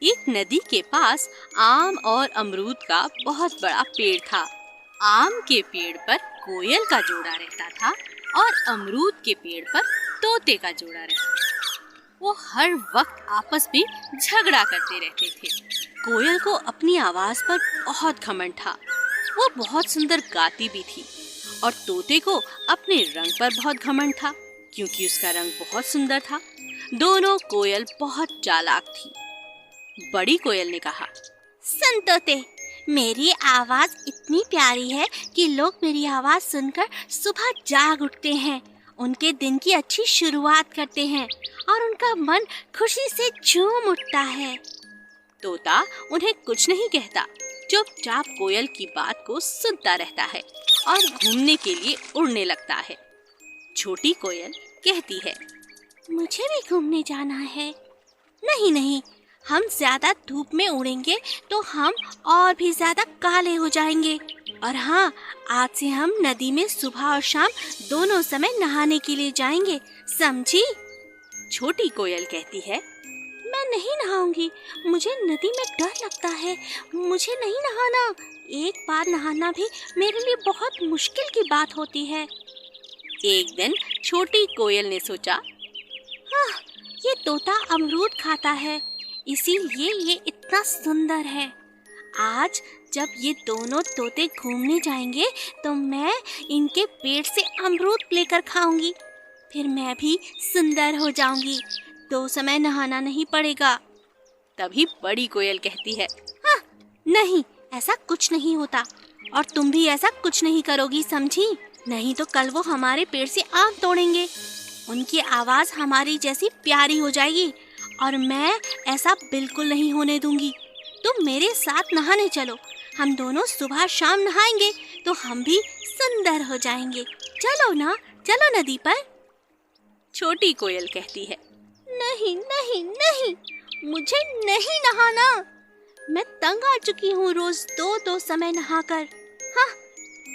एक नदी के पास आम और अमरूद का बहुत बड़ा पेड़ था। आम के पेड़ पर कोयल का जोड़ा रहता था और अमरूद के पेड़ पर तोते का जोड़ा रहता था। वो हर वक्त आपस में झगड़ा करते रहते थे। कोयल को अपनी आवाज पर बहुत घमंड था। वो बहुत सुंदर गाती भी थी और तोते को अपने रंग पर बहुत घमंड था क्योंकि उसका रंग बहुत सुंदर था। दोनों कोयल बहुत चालाक थी। बड़ी कोयल ने कहा, सुन तोते, मेरी आवाज इतनी प्यारी है कि लोग मेरी आवाज सुनकर सुबह जाग उठते हैं, उनके दिन की अच्छी शुरुआत करते हैं और उनका मन खुशी से झूम उठता है। तोता उन्हें कुछ नहीं कहता, चुपचाप कोयल की बात को सुनता रहता है और घूमने के लिए उड़ने लगता है। छोटी कोयल कहती है, मुझे भी घूमने जाना है। नहीं नहीं, हम ज्यादा धूप में उड़ेंगे तो हम और भी ज्यादा काले हो जाएंगे। और हाँ, आज से हम नदी में सुबह और शाम दोनों समय नहाने के लिए जाएंगे, समझी? छोटी कोयल कहती है, मैं नहीं नहाऊंगी, मुझे नदी में डर लगता है, मुझे नहीं नहाना। एक बार नहाना भी मेरे लिए बहुत मुश्किल की बात होती है। एक दिन छोटी कोयल ने सोचा, हाँ, ये तोता अमरूद खाता है, इसीलिए ये इतना सुंदर है। आज जब ये दोनों तोते घूमने जाएंगे तो मैं इनके पेड़ से अमरूद लेकर खाऊंगी, फिर मैं भी सुंदर हो जाऊंगी, 2 समय नहाना नहीं पड़ेगा। तभी बड़ी कोयल कहती है, हाँ, नहीं, ऐसा कुछ नहीं होता और तुम भी ऐसा कुछ नहीं करोगी, समझी? नहीं तो कल वो हमारे पेड़ से आम तोड़ेंगे, उनकी आवाज हमारी जैसी प्यारी हो जाएगी और मैं ऐसा बिल्कुल नहीं होने दूंगी। तुम मेरे साथ नहाने चलो, हम दोनों सुबह शाम नहाएंगे तो हम भी सुंदर हो जाएंगे। चलो ना, चलो नदी पर। छोटी कोयल कहती है, नहीं नहीं नहीं, मुझे नहीं नहाना, मैं तंग आ चुकी हूँ रोज 2-2 समय नहाकर। हाँ,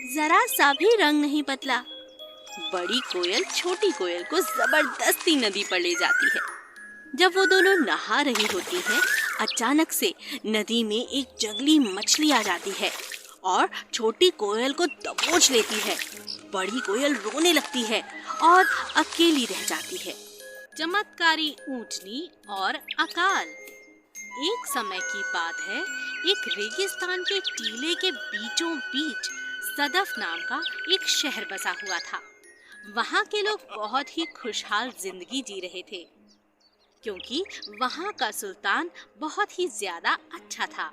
जरा सा भी रंग नहीं बदला। बड़ी कोयल छोटी कोयल को जबरदस्ती नदी पर ले जाती है। जब वो दोनों नहा रही होती हैं, अचानक से नदी में एक जंगली मछली आ जाती है और छोटी कोयल को दबोच लेती है। बड़ी कोयल रोने लगती है और अकेली रह जाती है। चमत्कारी ऊंटनी और अकाल। एक समय की बात है, एक रेगिस्तान के टीले के बीचों बीच सदफ नाम का एक शहर बसा हुआ था। वहाँ के लोग बहुत ही खुशहाल जिंदगी जी रहे थे क्योंकि वहाँ का सुल्तान बहुत ही ज्यादा अच्छा था।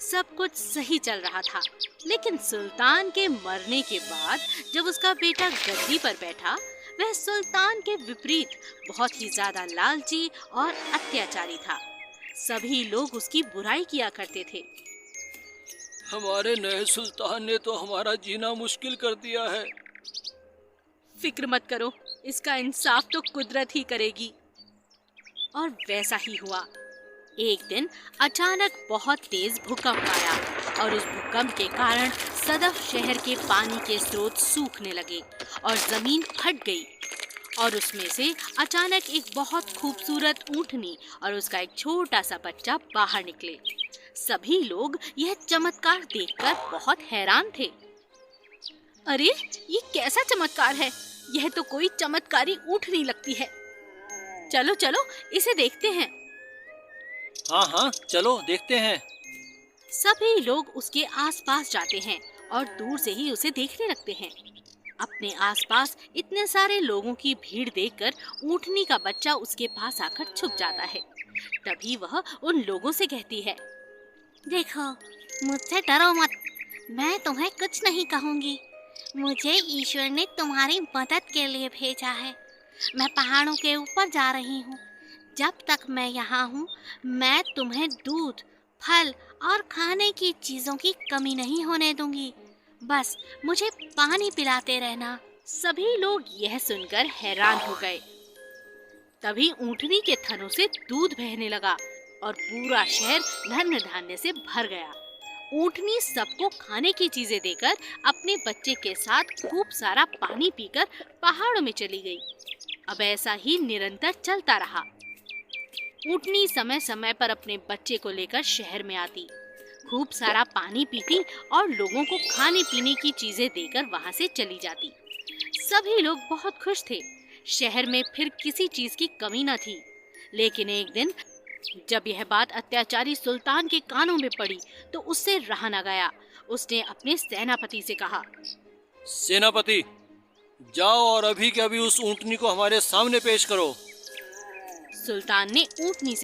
सब कुछ सही चल रहा था, लेकिन सुल्तान के मरने के बाद जब उसका बेटा गद्दी पर बैठा, वह सुल्तान के विपरीत बहुत ही ज्यादा लालची और अत्याचारी था। सभी लोग उसकी बुराई किया करते थे। हमारे नए सुल्तान ने तो हमारा जीना मुश्किल कर दिया है। फिक्र मत करो, इसका इंसाफ तो कुदरत ही करेगी। और वैसा ही हुआ। एक दिन अचानक बहुत तेज भूकंप आया और उस भूकंप के कारण सदफ शहर के पानी के स्रोत सूखने लगे और जमीन फट गई और उसमें से अचानक एक बहुत खूबसूरत ऊँटनी और उसका एक छोटा सा बच्चा बाहर निकले। सभी लोग यह चमत्कार देखकर बहुत हैरान थे। अरे, ये कैसा चमत्कार है? यह तो कोई चमत्कारी ऊँटनी लगती है। चलो चलो, इसे देखते हैं। हाँ हाँ, चलो देखते हैं। सभी लोग उसके आसपास जाते हैं और दूर से ही उसे देखने लगते हैं। अपने आसपास इतने सारे लोगों की भीड़ देखकर ऊँटनी का बच्चा उसके पास आकर छुप जाता है। तभी वह उन लोगों से कहती है, देखो, मुझसे डरो मत, मैं तुम्हें कुछ नहीं कहूँगी। मुझे ईश्वर ने तुम्हारी मदद के लिए भेजा है। मैं पहाड़ों के ऊपर जा रही हूँ। जब तक मैं यहाँ हूँ, मैं तुम्हें दूध, फल और खाने की चीज़ों की कमी नहीं होने दूंगी। बस मुझे पानी पिलाते रहना। सभी लोग यह सुनकर हैरान हो गए। तभी ऊँटनी के थनों से दूध बहने लगा और पूरा शहर धन धान्य से भर गया। ऊँटनी सबको खाने की चीजें देकर अपने बच्चे के साथ खूब सारा पानी पीकर पहाड़ों में चली गई। अब ऐसा ही निरंतर चलता रहा। ऊँटनी समय समय पर अपने बच्चे को लेकर शहर में आती, खूब सारा पानी पीती और लोगों को खाने पीने की चीजें देकर वहां से चली जाती। सभी लोग बहुत खुश थे। शहर में फिर किसी चीज की कमी न थी। लेकिन एक दिन जब यह बात अत्याचारी सुल्तान के कानों में पड़ी तो उससे रहा न गया। उसने अपने सेनापति से कहा, सेनापति, जाओ और अभी के अभी उस ऊँटनी को हमारे सामने पेश करो। सुल्तान ने ऊँटनी